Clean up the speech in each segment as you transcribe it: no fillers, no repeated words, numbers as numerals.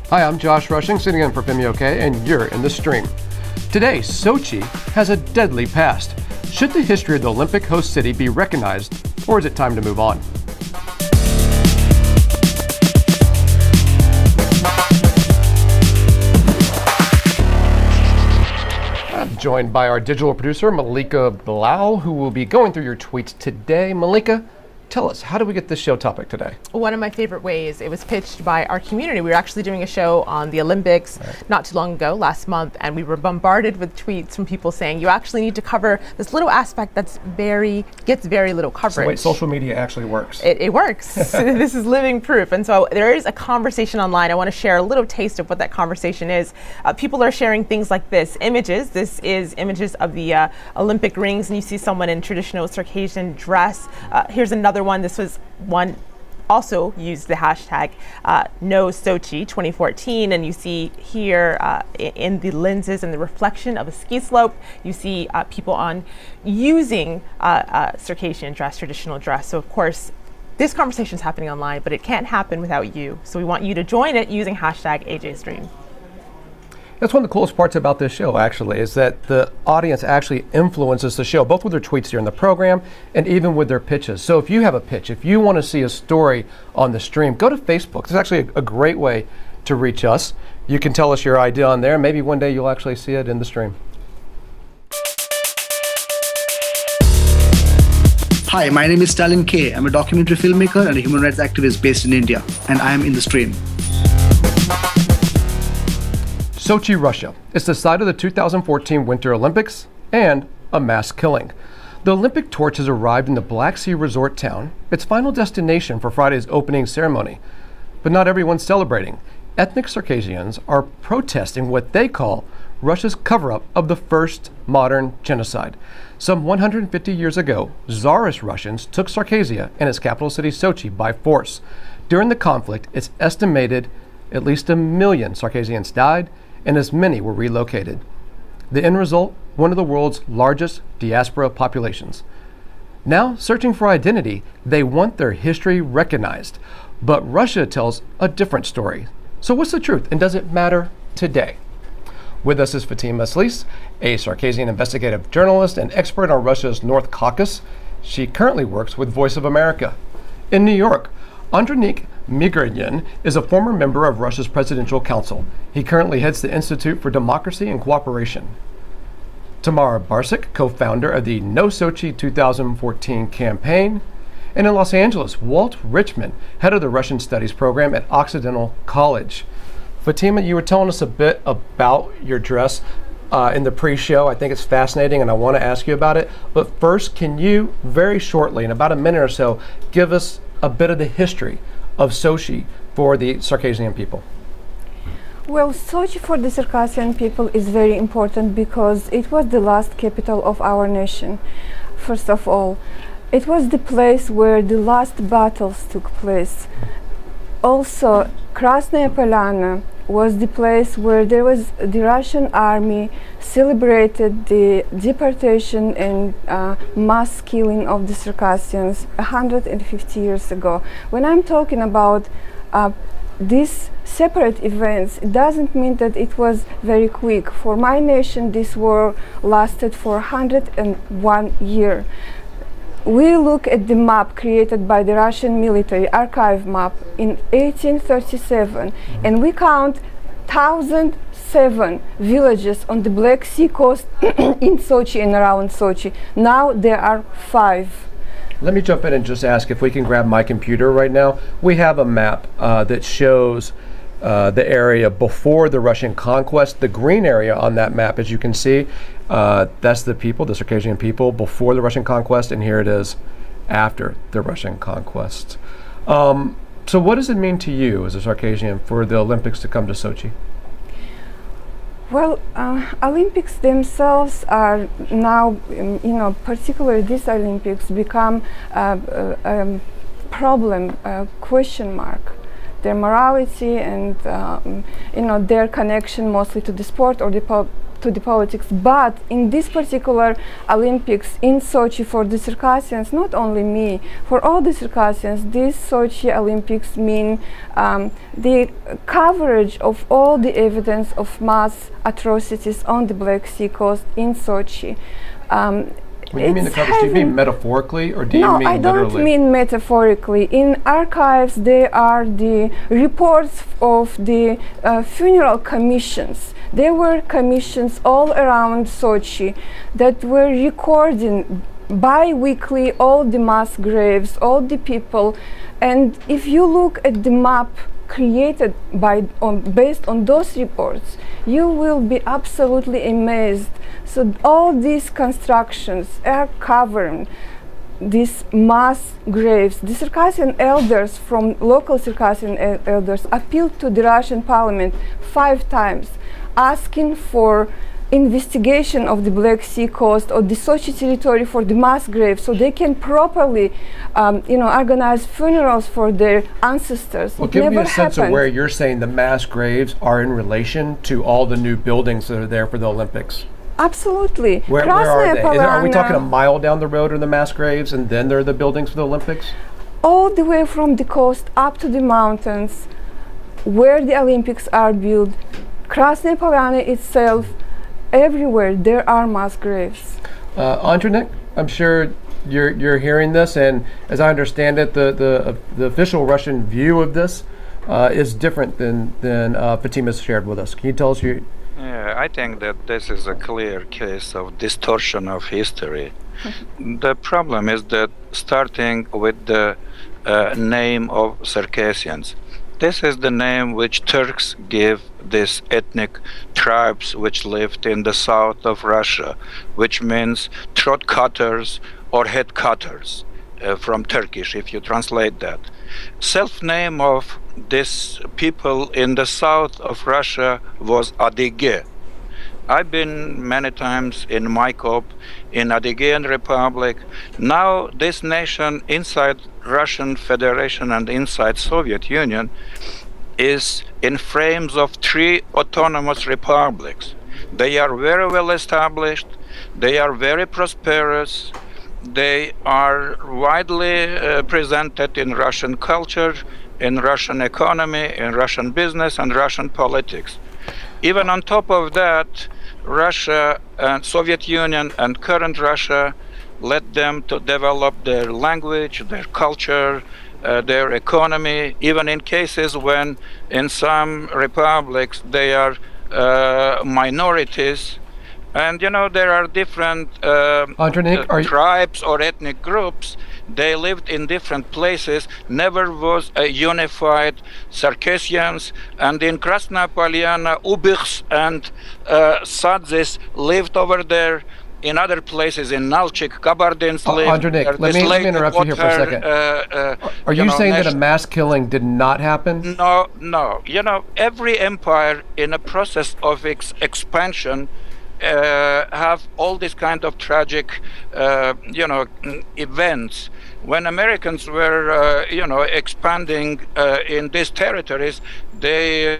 Hi, I'm Josh Rushing, sitting in for Femi, and you're in the stream. Today, Sochi has a deadly past. Should the history of the Olympic host city be recognized, or is it time to move on? I'm joined by our digital producer, Malika Bilal, who will be going through your tweets today. Malika, tell us, how did we get this show topic today? One of my favorite ways, it was pitched by our community. We were actually doing a show on the Olympics not too long ago, last month, and we were bombarded with tweets from people saying, you actually need to cover this little aspect gets very little coverage. So wait, social media actually works. It works. This is living proof. And so there is a conversation online. I want to share a little taste of what that conversation is. People are sharing things like this. Images. This is images of the Olympic rings, and you see someone in traditional Circassian dress. Here's another one. This was one also used the hashtag No Sochi 2014, and you see here in the lenses and the reflection of a ski slope, you see people on using Circassian dress, traditional dress. So of course, this conversation is happening online, but it can't happen without you. So we want you to join it using hashtag AJStream. That's one of the coolest parts about this show, actually, is that the audience actually influences the show, both with their tweets during the program and even with their pitches. So if you have a pitch, if you want to see a story on the stream, go to Facebook. It's actually a great way to reach us. You can tell us your idea on there. Maybe one day you'll actually see it in the stream. Hi, my name is Stalin K. I'm a documentary filmmaker and a human rights activist based in India, and I am in the stream. Sochi, Russia. It's the site of the 2014 Winter Olympics and a mass killing. The Olympic torch has arrived in the Black Sea resort town, its final destination for Friday's opening ceremony. But not everyone's celebrating. Ethnic Circassians are protesting what they call Russia's cover-up of the first modern genocide. Some 150 years ago, Tsarist Russians took Circassia and its capital city Sochi by force. During the conflict, it's estimated at least 1 million Circassians died, and as many were relocated. The end result, one of the world's largest diaspora populations. Now, searching for identity, they want their history recognized. But Russia tells a different story. So what's the truth, and does it matter today? With us is Fatima Aslis, a Circassian investigative journalist and expert on Russia's North Caucasus. She currently works with Voice of America. In New York, Andronik Migryan is a former member of Russia's Presidential Council. He currently heads the Institute for Democracy and Cooperation. Tamara Barsik, co-founder of the No Sochi 2014 campaign. And in Los Angeles, Walt Richman, head of the Russian Studies program at Occidental College. Fatima, you were telling us a bit about your dress in the pre-show. I think it's fascinating, and I want to ask you about it. But first, can you, very shortly, in about a minute or so, give us a bit of the history of Sochi for the Circassian people? Well, Sochi for the Circassian people is very important because it was the last capital of our nation. First of all, it was the place where the last battles took place. Also, Krasnaya Polyana was the place where there was the Russian army celebrated the deportation and mass killing of the Circassians 150 years ago. When I'm talking about these separate events, it doesn't mean that it was very quick. For my nation, this war lasted for 101 years. We look at the map created by the Russian military, archive map, in 1837, and we count 1,007 villages on the Black Sea coast in Sochi and around Sochi. Now there are 5. Let me jump in and just ask if we can grab my computer right now. We have a map that shows the area before the Russian conquest. The green area on that map, as you can see, that's the people, the Circassian people, before the Russian conquest, and here it is after the Russian conquest. So what does it mean to you as a Circassian for the Olympics to come to Sochi? Well, Olympics themselves are now, particularly these Olympics become a problem, a question mark. their morality and their connection mostly to the sport or to the politics. But in this particular Olympics in Sochi, for the Circassians, not only me, for all the Circassians, these Sochi Olympics mean the coverage of all the evidence of mass atrocities on the Black Sea coast in Sochi. When you mean the coverage, do you mean metaphorically or do you mean literally? No, I don't mean metaphorically. In archives, there are the reports of the funeral commissions. There were commissions all around Sochi that were recording bi-weekly all the mass graves, all the people. And if you look at the map created based on those reports, you will be absolutely amazed. So all these constructions are covering these mass graves. The Circassian elders from local Circassian elders appealed to the Russian parliament 5 times, asking for investigation of the Black Sea coast or the Sochi territory for the mass graves, so they can properly, organize funerals for their ancestors. Well, give me a sense of where you're saying the mass graves are in relation to all the new buildings that are there for the Olympics. Absolutely. Where are they? Are we talking a mile down the road are the mass graves, and then there are the buildings for the Olympics? All the way from the coast up to the mountains, where the Olympics are built, Krasnaya Polyana itself, everywhere there are mass graves. Andronik, I'm sure you're hearing this, and as I understand it, the official Russian view of this is different than Fatima's shared with us. Can you tell us your? Yeah, I think that this is a clear case of distortion of history. The problem is that starting with the name of Circassians, this is the name which Turks give these ethnic tribes which lived in the south of Russia, which means throat cutters or head cutters from Turkish, if you translate that. Self-name of these people in the south of Russia was Adige. I've been many times in Maikop, in Adigean Republic. Now this nation inside Russian Federation and inside Soviet Union is in frames of 3 autonomous republics. They are very well established, they are very prosperous, they are widely presented in Russian culture, in Russian economy, in Russian business and Russian politics. Even on top of that, Russia and Soviet Union and current Russia let them to develop their language, their culture, their economy, even in cases when in some republics they are minorities. And there are different tribes or ethnic groups. They lived in different places, never was a unified Circassians. And in Krasnaya Polyana, Ubykhs and Sadzis lived over there. In other places, in Nalchik, Kabardins lived. Andronik, let me interrupt you here for a second. Are you saying that a mass killing did not happen? No. Every empire in a process of its expansion have all these kind of tragic, events. When Americans were, expanding in these territories, they,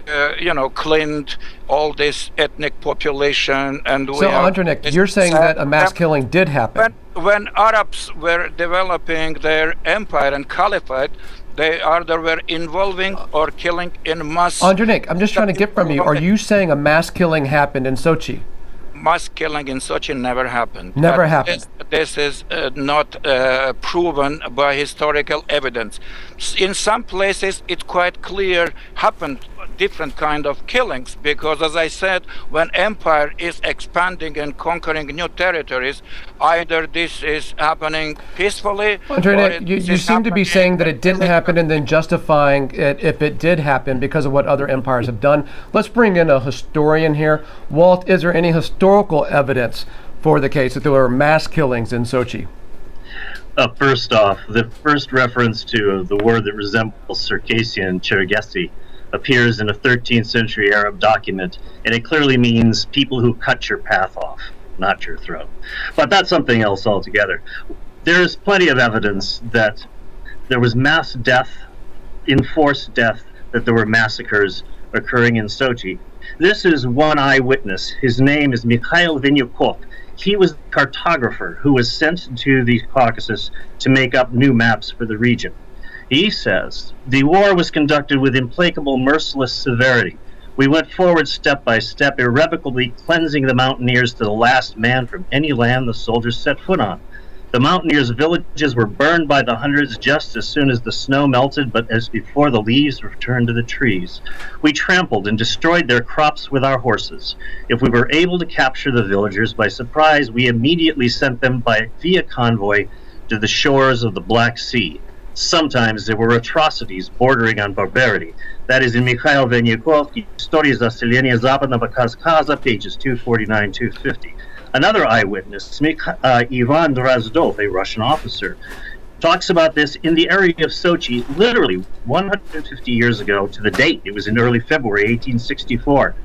cleaned all this ethnic population. And so, Andronik, you're saying that a mass killing did happen? When Arabs were developing their empire and caliphate, they either were involving or killing in mass. Andronik, I'm just trying to get from you. Are you saying a mass killing happened in Sochi? Mass killing in Sochi never happened. Never happened. This is not proven by historical evidence. In some places, it's quite clear happened different kind of killings, because as I said, when empire is expanding and conquering new territories, either this is happening peacefully. Andronik, you seem to be saying that it didn't happen and then justifying it if it did happen because of what other empires have done. Let's bring in a historian here. Walt, is there any historical evidence for the case that there were mass killings in Sochi? First off, the first reference to the word that resembles Circassian, Cherkessi, appears in a 13th century Arab document, and it clearly means people who cut your path off, not your throat. But that's something else altogether. There's plenty of evidence that there was mass death, enforced death, that there were massacres occurring in Sochi. This is one eyewitness. His name is Mikhail Vinyukov. He was the cartographer who was sent to the Caucasus to make up new maps for the region. He says, the war was conducted with implacable, merciless severity. We went forward step by step, irrevocably cleansing the mountaineers to the last man from any land the soldiers set foot on. The mountaineers' villages were burned by the hundreds just as soon as the snow melted, but as before the leaves returned to the trees. We trampled and destroyed their crops with our horses. If we were able to capture the villagers by surprise, we immediately sent them via convoy to the shores of the Black Sea. Sometimes there were atrocities bordering on barbarity. That is in Mikhail Venyukov, История заселения Западного Кавказа, pages 249-250. Another eyewitness, Ivan Drozdov, a Russian officer, talks about this in the area of Sochi, literally 150 years ago to the date. It was in early February 1864.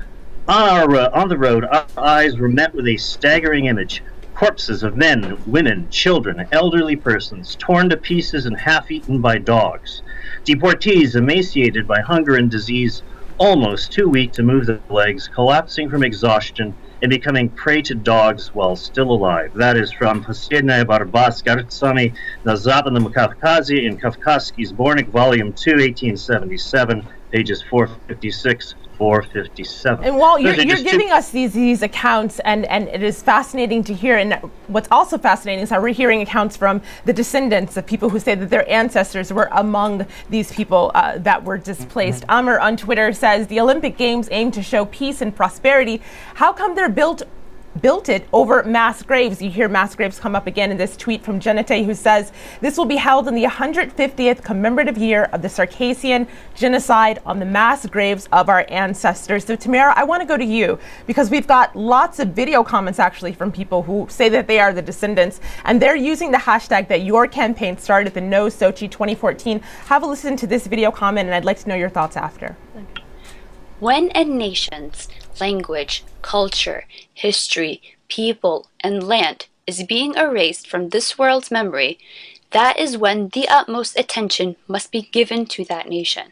On the road, our eyes were met with a staggering image. Corpses of men, women, children, elderly persons, torn to pieces and half-eaten by dogs. Deportees emaciated by hunger and disease, almost too weak to move their legs, collapsing from exhaustion, and becoming prey to dogs while still alive. That is from Последняя борьба с горцами на Западном Кавказе in Kavkazский сборник, Volume 2, 1877, pages 456. 457. And Walt, you're giving us these accounts, and it is fascinating to hear. And what's also fascinating is how we're hearing accounts from the descendants of people who say that their ancestors were among these people that were displaced. Amr on Twitter says, the Olympic Games aim to show peace and prosperity. How come they're built it over mass graves? You hear mass graves come up again in this tweet from Genete, who says this will be held in the 150th commemorative year of the Circassian genocide on the mass graves of our ancestors. So Tamara, I want to go to you because we've got lots of video comments actually from people who say that they are the descendants, and they're using the hashtag that your campaign started at the No Sochi 2014. Have a listen to this video comment, and I'd like to know your thoughts after. When a nation's language, culture, history, people, and land is being erased from this world's memory, that is when the utmost attention must be given to that nation.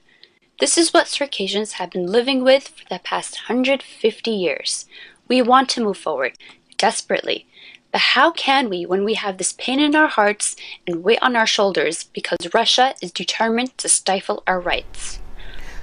This is what Circassians have been living with for the past 150 years. We want to move forward, desperately. But how can we when we have this pain in our hearts and weight on our shoulders because Russia is determined to stifle our rights?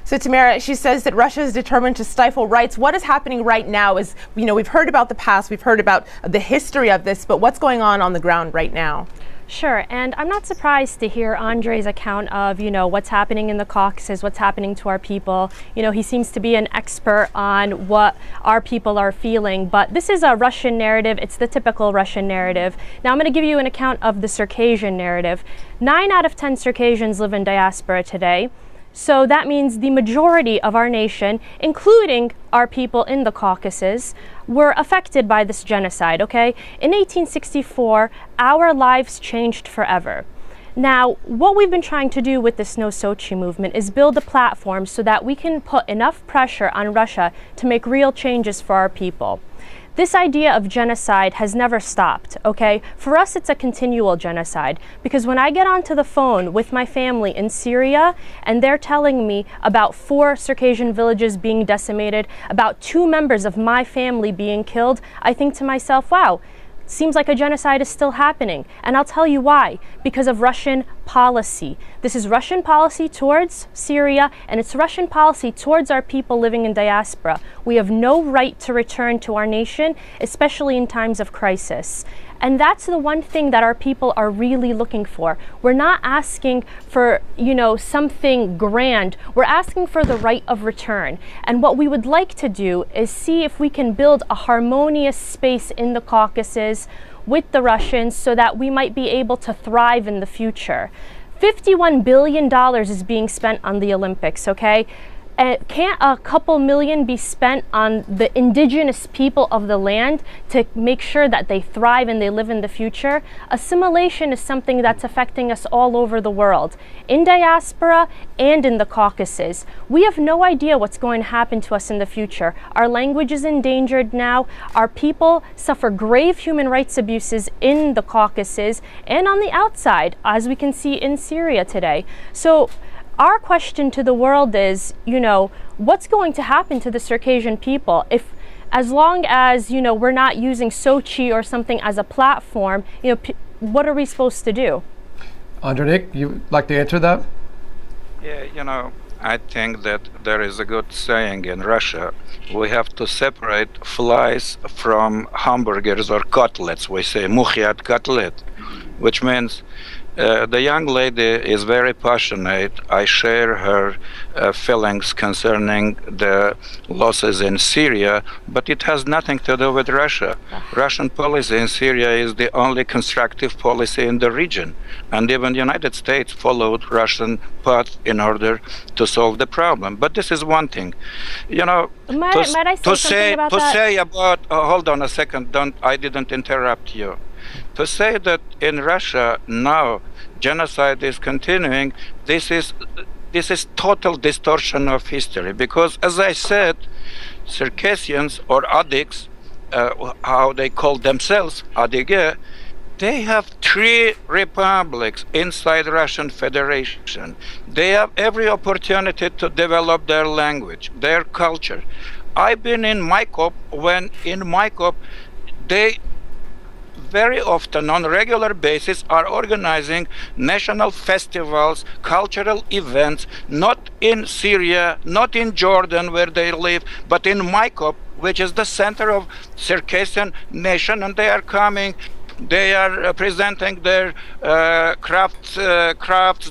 So Tamara, she says that Russia is determined to stifle rights. What is happening right now is, we've heard about the past, we've heard about the history of this, but what's going on the ground right now? Sure, and I'm not surprised to hear Andrei's account of, what's happening in the Caucasus, what's happening to our people. He seems to be an expert on what our people are feeling, but this is a Russian narrative. It's the typical Russian narrative. Now I'm going to give you an account of the Circassian narrative. 9 out of 10 Circassians live in diaspora today. So that means the majority of our nation, including our people in the Caucasus, were affected by this genocide, okay? In 1864, our lives changed forever. Now, what we've been trying to do with this No Sochi movement is build a platform so that we can put enough pressure on Russia to make real changes for our people. This idea of genocide has never stopped, okay? For us, it's a continual genocide because when I get onto the phone with my family in Syria and they're telling me about 4 Circassian villages being decimated, about 2 members of my family being killed, I think to myself, wow, seems like a genocide is still happening. And I'll tell you why. Because of Russian policy. This is Russian policy towards Syria, and it's Russian policy towards our people living in diaspora. We have no right to return to our nation, especially in times of crisis. And that's the one thing that our people are really looking for. We're not asking for, something grand. We're asking for the right of return. And what we would like to do is see if we can build a harmonious space in the Caucasus with the Russians so that we might be able to thrive in the future. $51 billion is being spent on the Olympics, okay? Can't a couple million be spent on the indigenous people of the land to make sure that they thrive and they live in the future? Assimilation is something that's affecting us all over the world, in diaspora and in the Caucasus. We have no idea what's going to happen to us in the future. Our language is endangered now. Our people suffer grave human rights abuses in the Caucasus and on the outside, as we can see in Syria today. So our question to the world is, what's going to happen to the Circassian people if, as long as, we're not using Sochi or something as a platform, what are we supposed to do? Andronik, you'd like to answer that? Yeah, I think that there is a good saying in Russia. We have to separate flies from hamburgers or cutlets. We say mukhiat cutlet, which means the young lady is very passionate. I share her feelings concerning the losses in Syria, but it has nothing to do with Russia. Russian policy in Syria is the only constructive policy in the region, and even the United States followed Russian path in order to solve the problem. But this is one thing, Might I say something about that? Say about hold on a second. I didn't interrupt you. To say that in Russia now genocide is continuing, this is total distortion of history. Because, as I said, Circassians or Adiks, how they call themselves, Adige, they have 3 republics inside Russian Federation. They have every opportunity to develop their language, their culture. I've been in Maikop when in Maikop they very often on regular basis are organizing national festivals, cultural events, not in Syria, not in Jordan where they live, but in Maikop, which is the center of Circassian nation, and they are coming. They are presenting their crafts,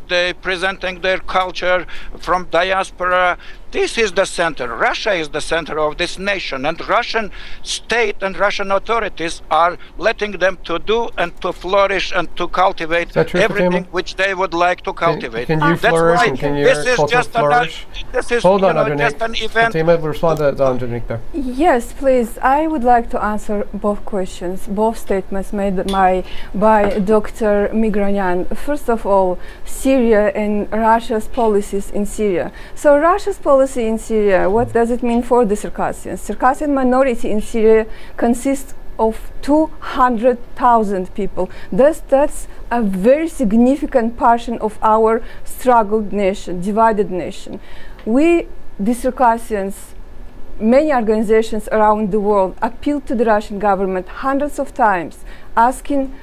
they presenting their culture from diaspora. This is the center. Russia is the center of this nation, and Russian state and Russian authorities are letting them to do and to flourish and to cultivate everything which they would like to cultivate. Can you flourish and can your culture flourish? Hold on, just an event. Fatima, respond to Andronik there. Yes, please. I would like to answer both questions, both statements made by Dr. Migranyan. First of all, Syria and Russia's policies in Syria. So Russia's policy in Syria, what does it mean for the Circassians? Circassian minority in Syria consists of 200,000 people. That's a very significant portion of our struggled nation, divided nation. We, the Circassians, many organizations around the world appealed to the Russian government hundreds of times, asking,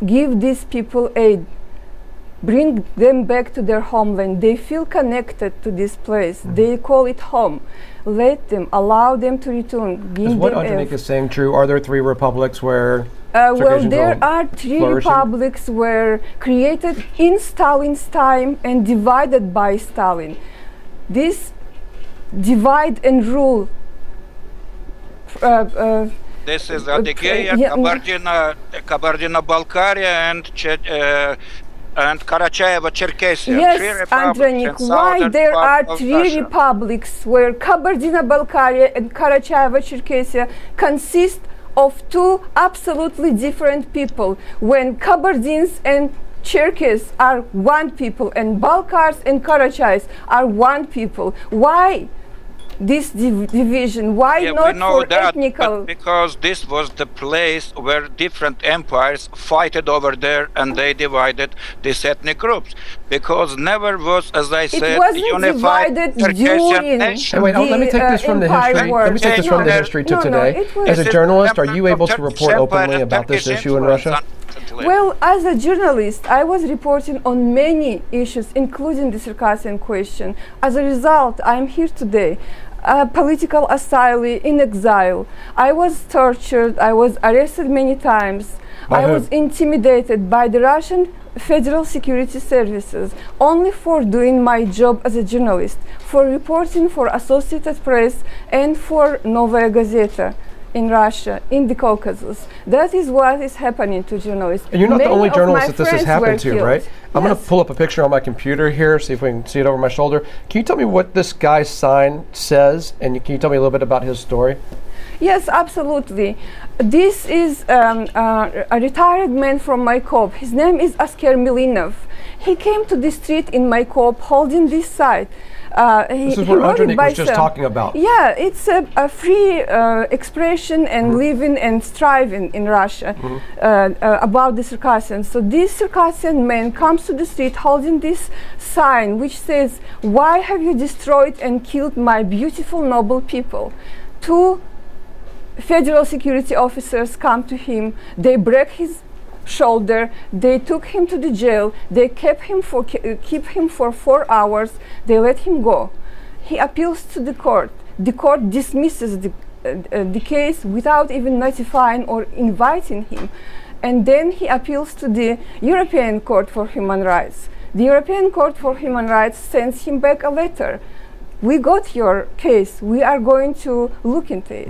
give these people aid, bring them back to their homeland. They feel connected to this place. They call it home. Let them, allow them to return. Is what Andronik is saying true? Are there 3 republics where well, there are 3 republics were created in Stalin's time and divided by Stalin. This divide and rule. This is Adygea, Kabardino-Balkaria, and Karacháyevo-Cherkessia. Yes, Andronik, why there are 3 republics where Kabardino-Balkaria and Karacháyevo-Cherkessia consist of 2 absolutely different people, when Kabardins and Cherkess are one people and Balkars and Karachais are one people? Why this division? Why not for ethnical? Because this was the place where different empires fought over there, and they divided these ethnic groups. Because never was, as I said, unified Circassian nation. Wait, let me take this from the history. Let me take this from the history to today. As a journalist, are you able to report openly about this issue in Russia? Well, as a journalist, I was reporting on many issues, including the Circassian question. As a result, I'm here today. A political asylee in exile. I was tortured, I was arrested many times. I was intimidated by the Russian Federal Security Services only for doing my job as a journalist, for reporting for Associated Press and for Novaya Gazeta in Russia, in the Caucasus. That is what is happening to journalists. And you're not the only journalist that this has happened to, right? I'm going to pull up a picture on my computer here, see if we can see it over my shoulder. Can you tell me what this guy's sign says, and can you tell me a little bit about his story? Yes, absolutely. This is a retired man from Maikop. His name is Asker Milinov. He came to the street in Maikop holding this sign. This is what Andrej was just talking about. Yeah, it's a free expression and living and striving in Russia about the Circassians. So this Circassian man comes to the street holding this sign which says, "Why have you destroyed and killed my beautiful, noble people?" Two federal security officers come to him. They break his shoulder. They took him to the jail. They kept him for 4 hours. They let him go. He appeals to the court. The court dismisses the case without even notifying or inviting him. And then he appeals to the European Court for Human Rights. The European Court for Human Rights sends him back a letter. "We got your case. We are going to look into it."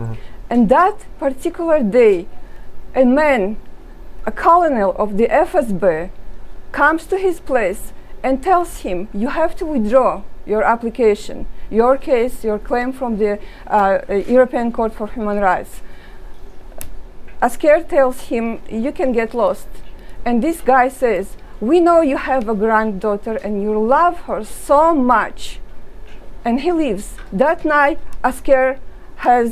And that particular day, a man, a colonel of the FSB, comes to his place and tells him, "You have to withdraw your application, your case, your claim from the European Court for Human Rights." Asker tells him, "You can get lost." And this guy says, "We know you have a granddaughter and you love her so much." And he leaves. That night, Asker has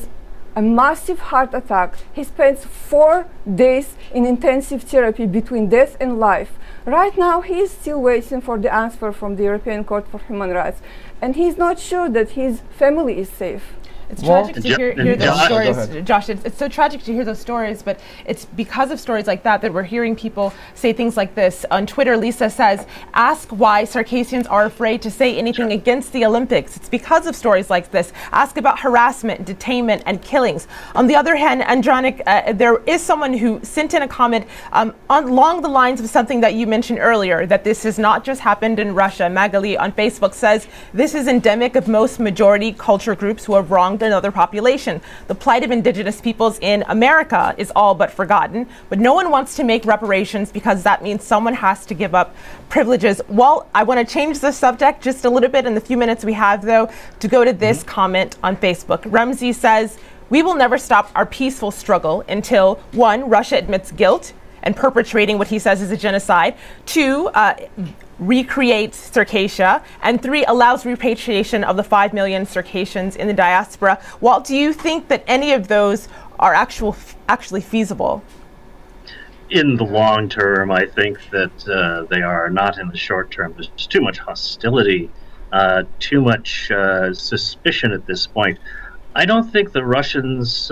a massive heart attack. He spends 4 days in intensive therapy between death and life. Right now, he is still waiting for the answer from the European Court for Human Rights. And he's not sure that his family is safe. It's tragic to hear those stories, Josh. It's so tragic to hear those stories, but it's because of stories like that that we're hearing people say things like this. On Twitter, Lisa says, "Ask why Circassians are afraid to say anything against the Olympics. It's because of stories like this. Ask about harassment, detainment, and killings." On the other hand, Andrej, there is someone who sent in a comment along the lines of something that you mentioned earlier, that this has not just happened in Russia. Magali on Facebook says, "This is endemic of most majority culture groups who have wronged another population. The plight of indigenous peoples in America is all but forgotten, but no one wants to make reparations because that means someone has to give up privileges." Well, I want to change the subject just a little bit in the few minutes we have, though, to go to this comment on Facebook. Ramsey says, "We will never stop our peaceful struggle until, 1, Russia admits guilt and perpetrating what he says is a genocide, 2, recreates Circassia, and 3, allows repatriation of the 5 million Circassians in the diaspora." Walt, do you think that any of those are actually feasible? In the long term, I think that they are not. In the short term. There's too much hostility, too much suspicion at this point. I don't think the Russians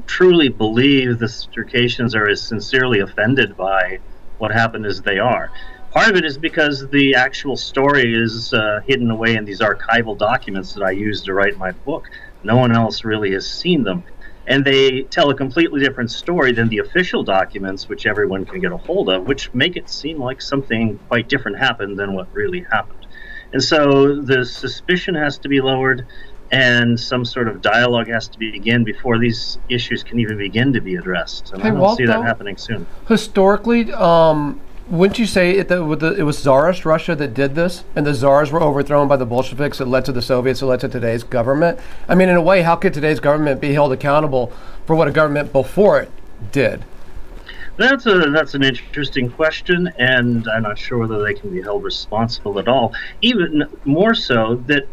truly believe the Circassians are as sincerely offended by what happened as they are. Part of it is because the actual story is hidden away in these archival documents that I used to write my book. No one else really has seen them. And they tell a completely different story than the official documents, which everyone can get a hold of, which make it seem like something quite different happened than what really happened. And so the suspicion has to be lowered, and some sort of dialogue has to begin before these issues can even begin to be addressed. And I don't see that happening soon. Historically, wouldn't you say it was Tsarist Russia that did this, and the Tsars were overthrown by the Bolsheviks that led to the Soviets that led to today's government? I mean, in a way, how could today's government be held accountable for what a government before it did? That's an interesting question, and I'm not sure whether they can be held responsible at all. Even more so that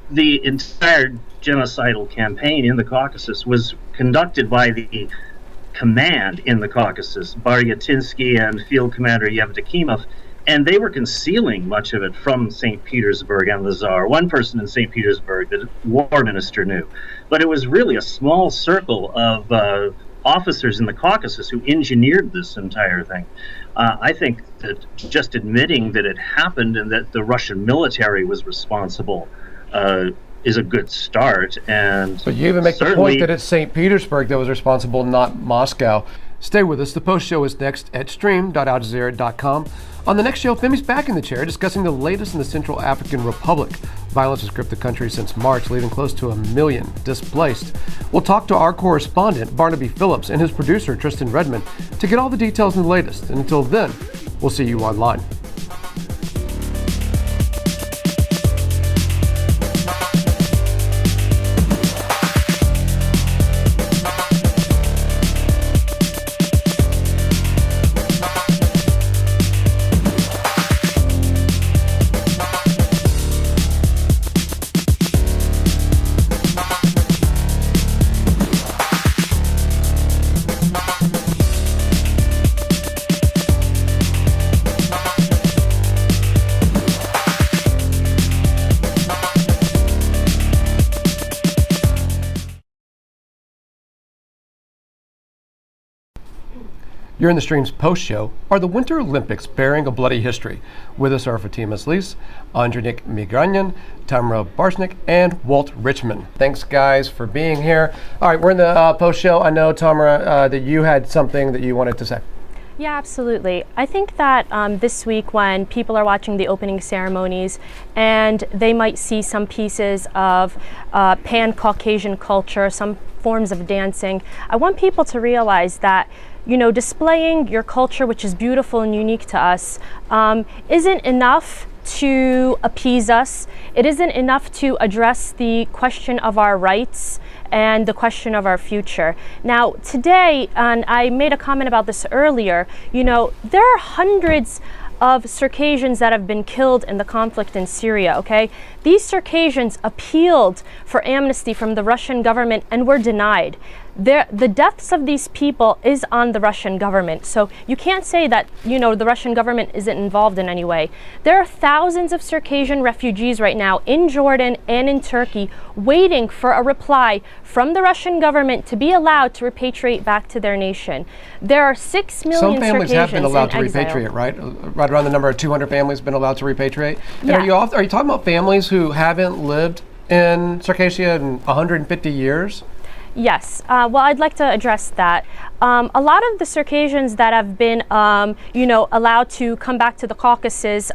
the entire genocidal campaign in the Caucasus was conducted by the command in the Caucasus, Baryatinsky and Field Commander Yevdokimov, and they were concealing much of it from St. Petersburg and the Tsar. One person in St. Petersburg, the war minister, knew. But it was really a small circle of officers in the Caucasus who engineered this entire thing. I think that just admitting that it happened and that the Russian military was responsible is a good start. But you even make the point that it's St. Petersburg that was responsible, not Moscow. Stay with us. The post show is next at stream.aljazeera.com. On the next show, Femi's back in the chair discussing the latest in the Central African Republic. Violence has gripped the country since March, leaving close to 1 million displaced. We'll talk to our correspondent, Barnaby Phillips, and his producer, Tristan Redmond, to get all the details and the latest. And until then, we'll see you online. You're in the stream's post-show, Are the Winter Olympics Bearing a Bloody History? With us are Fatima Slis, Andrenik Migranyan, Tamra Barsnik, and Walt Richmond. Thanks, guys, for being here. All right, we're in the post-show. I know, Tamra, that you had something that you wanted to say. Yeah, absolutely. I think that this week when people are watching the opening ceremonies and they might see some pieces of pan-Caucasian culture, some forms of dancing, I want people to realize that, you know, displaying your culture, which is beautiful and unique to us, isn't enough to appease us. It isn't enough to address the question of our rights and the question of our future. Now, today, and I made a comment about this earlier, you know, there are hundreds of Circassians that have been killed in the conflict in Syria, okay? These Circassians appealed for amnesty from the Russian government and were denied. The deaths of these people is on the Russian government. So you can't say that, you know, the Russian government isn't involved in any way. There are thousands of Circassian refugees right now in Jordan and in Turkey waiting for a reply from the Russian government to be allowed to repatriate back to their nation. There are 6 million Some families Circassians have been allowed to exile. repatriate, right? Right around the number of 200 families have been allowed to repatriate. And Yeah. are you talking about families who haven't lived in Circassia in 150 years? Yes. Well, I'd like to address that. A lot of the Circassians that have been, you know, allowed to come back to the Caucasus,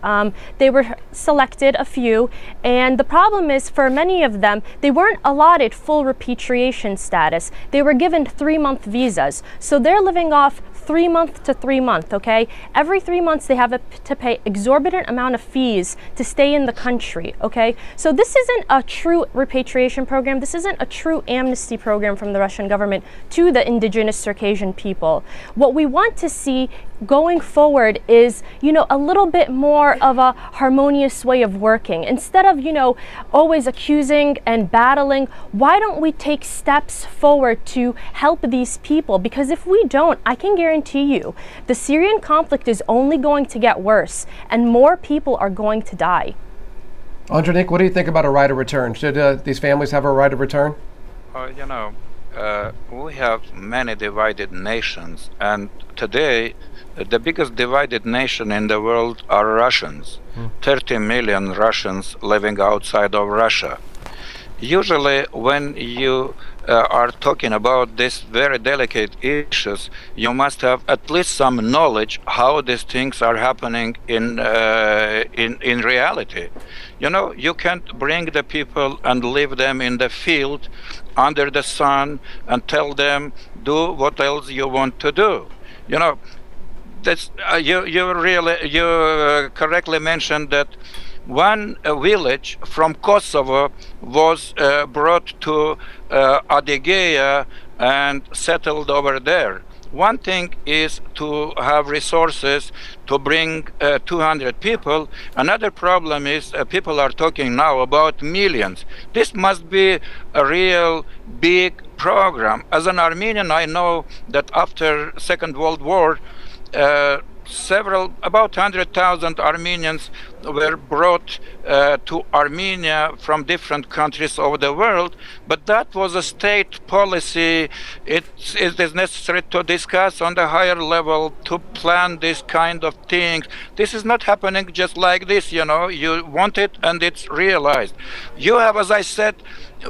they were selected, a few, and the problem is for many of them, they weren't allotted full repatriation status. They were given 3-month visas. So they're living off 3 month to 3 month, okay? Every 3 months they have to pay exorbitant amount of fees to stay in the country, okay? So this isn't a true repatriation program. This isn't a true amnesty program from the Russian government to the indigenous Circassian people. What we want to see going forward is, you know, a little bit more of a harmonious way of working. Instead of, you know, always accusing and battling, why don't we take steps forward to help these people? Because if we don't, I can guarantee you, the Syrian conflict is only going to get worse and more people are going to die. Andrenik, what do you think about a right of return? Should these families have a right of return? You know, we have many divided nations, and today the biggest divided nation in the world are Russians. 30 million Russians living outside of Russia. Usually when you are talking about these very delicate issues, you must have at least some knowledge how these things are happening in reality. You know, you can't bring the people and leave them in the field under the sun and tell them do what else you want to do. You know, that's you correctly mentioned that one village from Kosovo was brought to Adygea and settled over there. One thing is to have resources to bring 200 people. Another problem is people are talking now about millions. This must be a real big program. As an Armenian, I know that after Second World War, about 100,000 Armenians were brought to Armenia from different countries of the world, but that was a state policy. It is necessary to discuss on the higher level to plan this kind of things. This is not happening just like this, you know. You want it and it's realized. You have, as I said,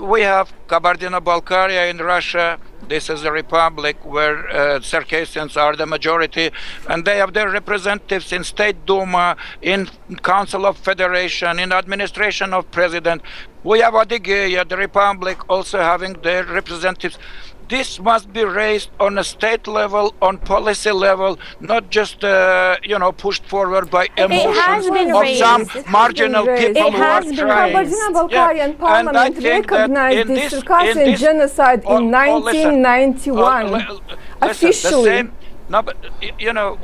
we have Kabardino-Balkaria in Russia. This is a republic where Circassians are the majority, and they have their representatives in State Duma, in Council of Federation, in administration of president. We have Adygea, the republic, also having their representatives. This must be raised on a state level, on policy level, not just you know, pushed forward by emotions of some marginal people who are trying. Kabardino-Balkarian Parliament recognized the Circassian genocide in 1991 officially. No, but you know,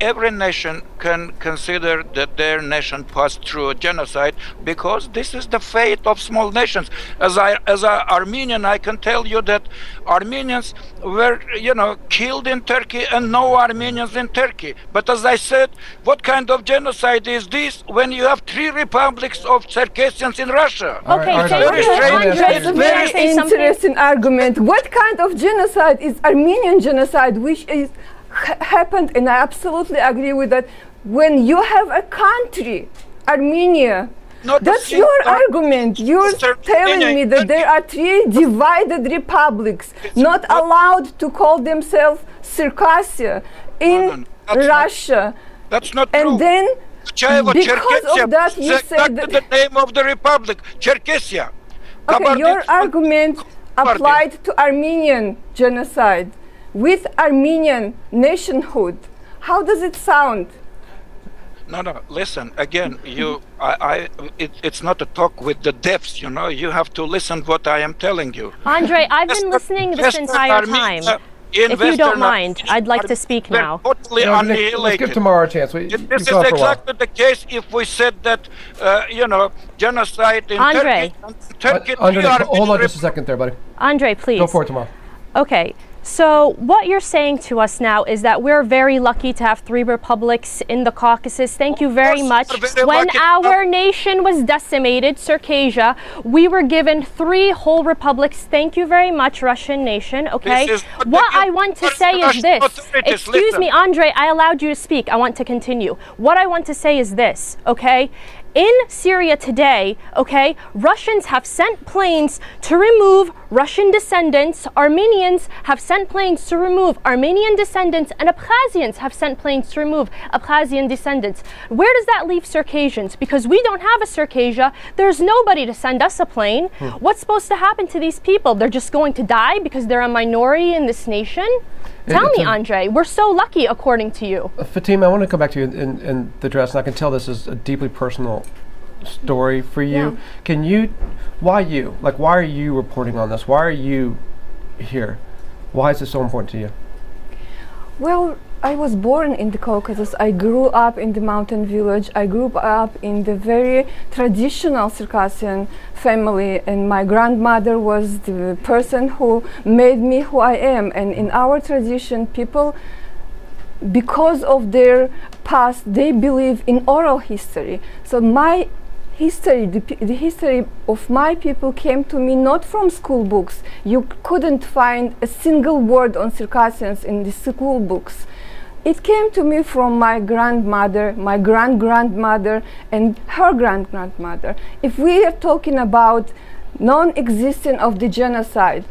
every nation can consider that their nation passed through a genocide because this is the fate of small nations. As an Armenian, I can tell you that Armenians were, you know, killed in Turkey and no Armenians in Turkey. But as I said, what kind of genocide is this when you have 3 republics of Circassians in Russia? Okay, That's a very interesting argument. What kind of genocide is Armenian genocide, which is happened, and I absolutely agree with that. When you have a country, Armenia, that's your argument. You're telling me that there are three divided republics, not allowed to call themselves Circassia in Russia. That's not true. And then, because of that, you say that the name of the republic, Cherkessia. Okay, your argument applied to Armenian genocide with Armenian nationhood. How does it sound? No, listen, again, it's not a talk with the deafs, you know, you have to listen what I am telling you. Andre, I've been listening this entire time. If you don't mind, I'd like to speak now. Totally Let's give Tamara a chance. This is exactly the case if we said that, you know, genocide in Turkey. Andre, hold on just a second there, buddy. Andre, please. Go for it, Tamara. Okay. So what you're saying to us now is that we're very lucky to have three republics in the Caucasus. Thank you very much. When our nation was decimated, Circassia, we were given three whole republics. Thank you very much, Russian nation. Okay. What I want to say is this. Excuse me, Andre, I allowed you to speak. I want to continue. What I want to say is this, okay? In Syria today, okay, Russians have sent planes to remove Russian descendants, Armenians have sent planes to remove Armenian descendants, and Abkhazians have sent planes to remove Abkhazian descendants. Where does that leave Circassians? Because we don't have a Circassia, there's nobody to send us a plane. What's supposed to happen to these people? They're just going to die because they're a minority in this nation? Tell me, Andre, we're so lucky according to you. Fatima, I want to come back to you in the dress, and I can tell this is a deeply personal story for you. Yeah. Can you, why you? Like, why are you reporting on this? Why are you here? Why is this so important to you? Well, I was born in the Caucasus. I grew up in the mountain village. I grew up in the very traditional Circassian family, and my grandmother was the person who made me who I am. And in our tradition, people, because of their past, they believe in oral history. So my history, the history of my people came to me not from school books. You couldn't find a single word on Circassians in the school books. It came to me from my grandmother, my grandmother, and her grandmother. If we are talking about non-existence of the genocide,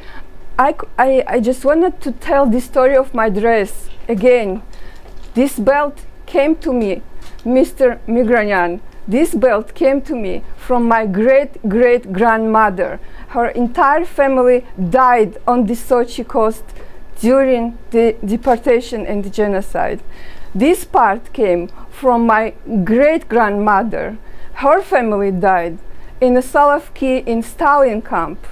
I just wanted to tell the story of my dress again. This belt came to me, Mr. Migranyan. This belt came to me from my great-great-grandmother. Her entire family died on the Sochi coast during the deportation and the genocide. This part came from my great-grandmother. Her family died in a Solovki in Stalin camp.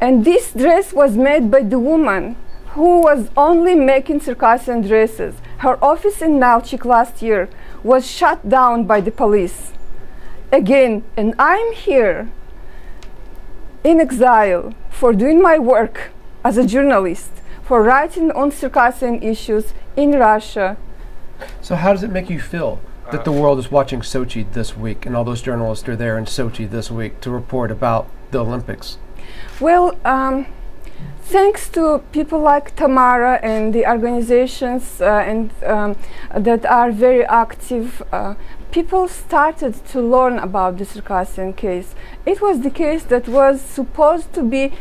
And this dress was made by the woman who was only making Circassian dresses. Her office in Nalchik last year was shut down by the police. Again, and I'm here in exile for doing my work as a journalist, for writing on Circassian issues in Russia. So how does it make you feel that the world is watching Sochi this week and all those journalists are there in Sochi this week to report about the Olympics? Well, thanks to people like Tamara and the organizations that are very active, people started to learn about the Circassian case. It was the case that was supposed to be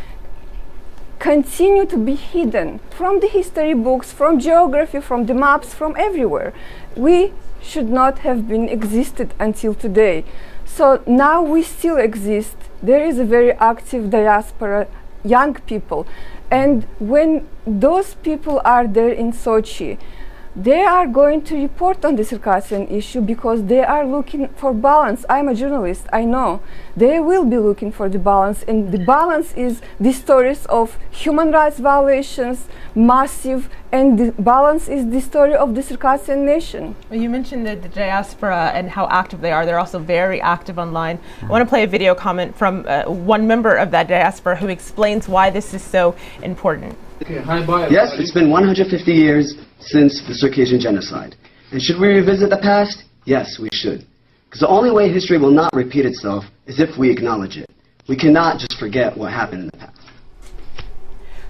continue to be hidden from the history books, from geography, from the maps, from everywhere. We should not have been existed until today. So now we still exist. There is a very active diaspora, young people. And when those people are there in Sochi, they are going to report on the Circassian issue because they are looking for balance. I'm a journalist, I know. They will be looking for the balance, and the balance is the stories of human rights violations, massive, and the balance is the story of the Circassian nation. Well, you mentioned the diaspora and how active they are. They're also very active online. I want to play a video comment from one member of that diaspora who explains why this is so important. Yes, it's been 150 years since the Circassian genocide. And should we revisit the past? Yes, we should. Because the only way history will not repeat itself is if we acknowledge it. We cannot just forget what happened in the past.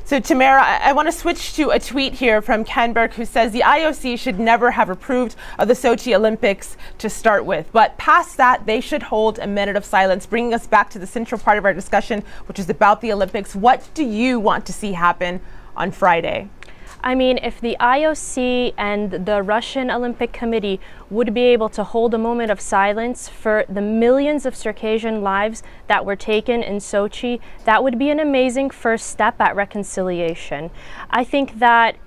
So Tamara, I want to switch to a tweet here from Ken Burke, who says the IOC should never have approved of the Sochi Olympics to start with. But past that, they should hold a minute of silence, bringing us back to the central part of our discussion, which is about the Olympics. What do you want to see happen on Friday? I mean, if the IOC and the Russian Olympic Committee would be able to hold a moment of silence for the millions of Circassian lives that were taken in Sochi, that would be an amazing first step at reconciliation. I think that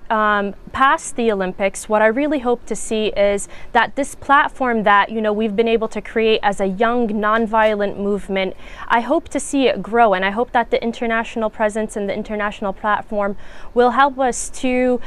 past the Olympics, what I really hope to see is that this platform that, we've been able to create as a young, nonviolent movement, I hope to see it grow, and I hope that the international presence and the international platform will help us to,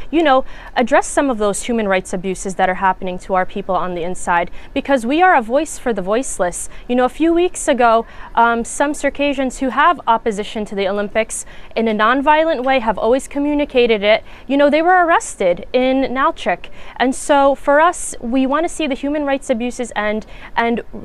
address some of those human rights abuses that are happening to our people on the inside, because we are a voice for the voiceless. A few weeks ago, some Circassians who have opposition to the Olympics in a nonviolent way have always communicated it. They were arrested in Nalchik. And so for us, we want to see the human rights abuses, and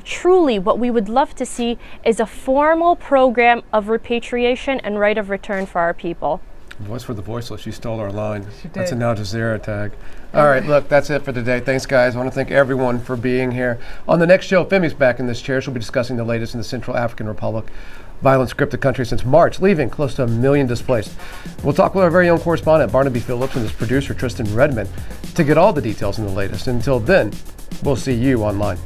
truly what we would love to see is a formal program of repatriation and right of return for our people. Voice for the voiceless. You stole our line. She did. That's an Al Jazeera tag. All right, look, that's it for today. Thanks, guys. I want to thank everyone for being here. On the next show, Femi's back in this chair. She'll be discussing the latest in the Central African Republic. Violence gripped the country since March, leaving close to 1 million displaced. We'll talk with our very own correspondent, Barnaby Phillips, and his producer, Tristan Redmond, to get all the details on the latest. Until then, we'll see you online.